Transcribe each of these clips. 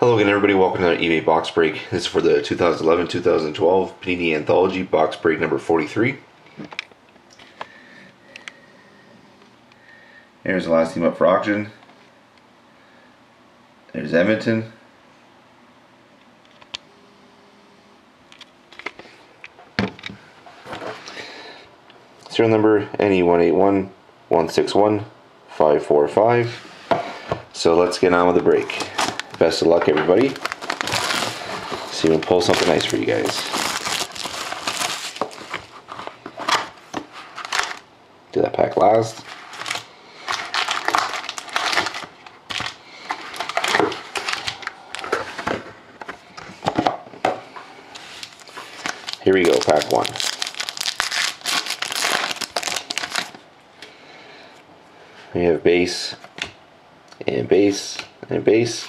Hello again, everybody. Welcome to our eBay box break. This is for the 2011-2012 Panini Anthology box break number 43. Here's the last team up for auction. There's Edmonton. Serial number NE1811611545. So let's get on with the break. Best of luck, everybody. See if we can pull something nice for you guys. Do that pack last. Here we go, pack one. We have base and base and base.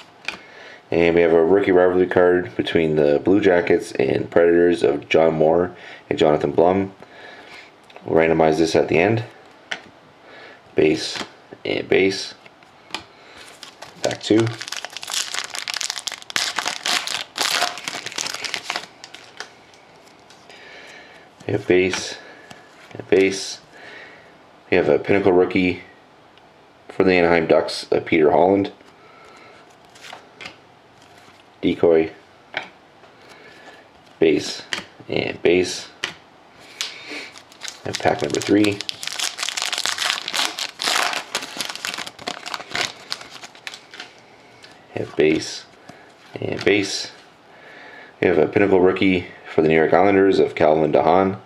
And we have a rookie rivalry card between the Blue Jackets and Predators of John Moore and Jonathan Blum. We'll randomize this at the end. Base and base. Pack two. We have base and base. We have a pinnacle rookie for the Anaheim Ducks of Peter Holland. Decoy, base, and base. And pack number three. Have base and base. We have a pinnacle rookie for the New York Islanders of Calvin DeHaan.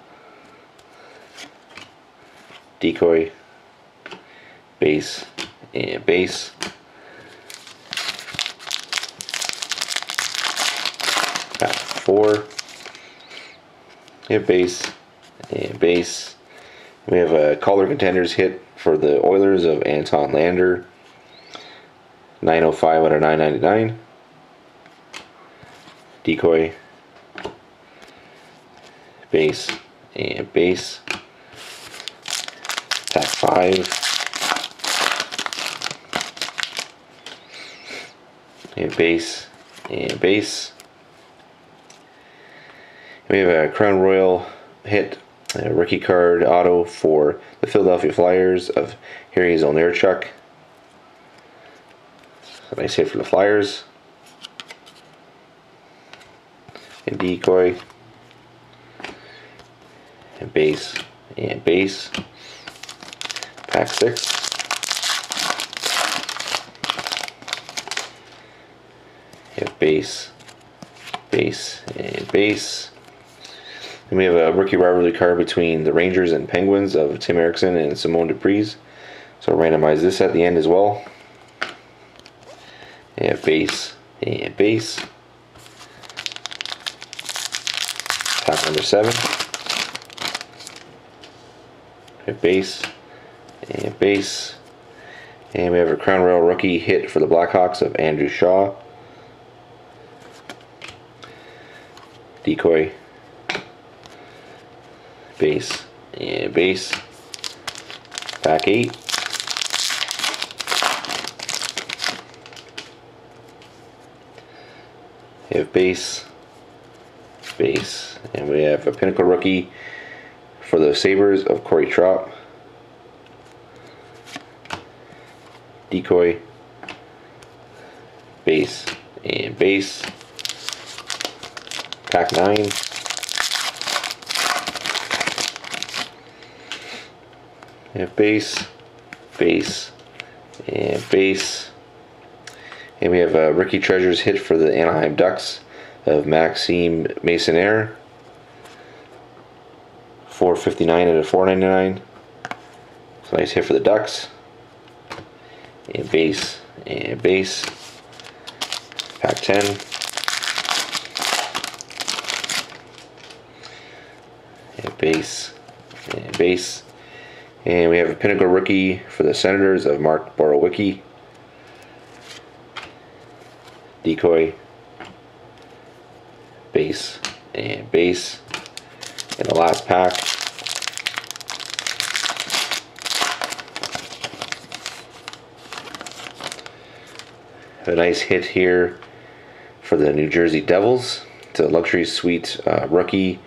Decoy, base, and base. Pack four. We have base and base. We have a Calder Contenders hit for the Oilers of Anton Lander. 905 out of 999. Decoy, base and base. Pack five. We have base and base. We have a Crown Royal hit, a rookie card auto for the Philadelphia Flyers of Harry Zolnierchuk. A nice hit for the Flyers. And decoy. And base. And base. Pack six. We have base. Base. And base. And we have a rookie rivalry card between the Rangers and Penguins of Tim Erickson and Simone Dupree. So I'll randomize this at the end as well. We have base and base. Pack number seven. We have base and base. And we have a Crown Royal rookie hit for the Blackhawks of Andrew Shaw. Decoy. Base and base. Pack eight. We have base, base, and we have a pinnacle rookie for the Sabres of Corey Trott. Decoy, base and base. Pack nine. We have base, base, and base. And we have a rookie treasures hit for the Anaheim Ducks of Maxime Masonnaire. 459 out of 499. So nice hit for the Ducks. And base, and base. Pack 10. And base, and base. And we have a pinnacle rookie for the Senators of Mark Borowicki. Decoy, base, and base. In the last pack, a nice hit here for the New Jersey Devils. It's a luxury suite rookie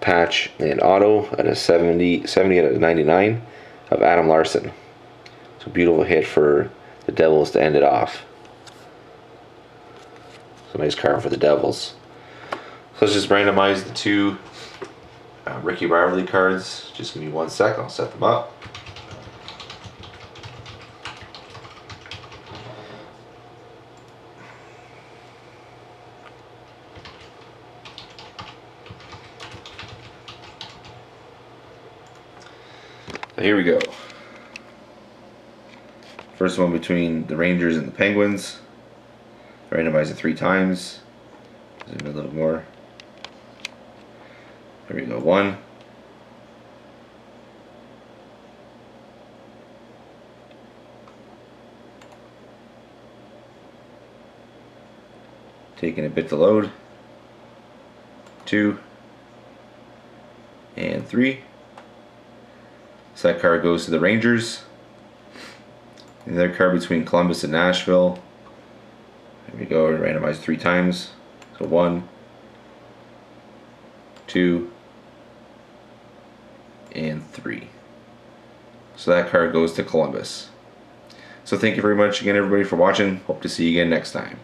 patch and auto at a 70 out of 99 of Adam Larson. So beautiful hit for the Devils to end it off. So nice card for the Devils. So let's just randomize the two Ricky Rivalry cards. Just give me 1 sec, I'll set them up. So here we go. First one between the Rangers and the Penguins. Randomize it 3 times. Zoom in a little more. There we go. 1. Taking a bit to load. 2. And 3. So that card goes to the Rangers. The other card between Columbus and Nashville. There we go. Randomize 3 times. So 1, 2, and 3. So that card goes to Columbus. So thank you very much again, everybody, for watching. Hope to see you again next time.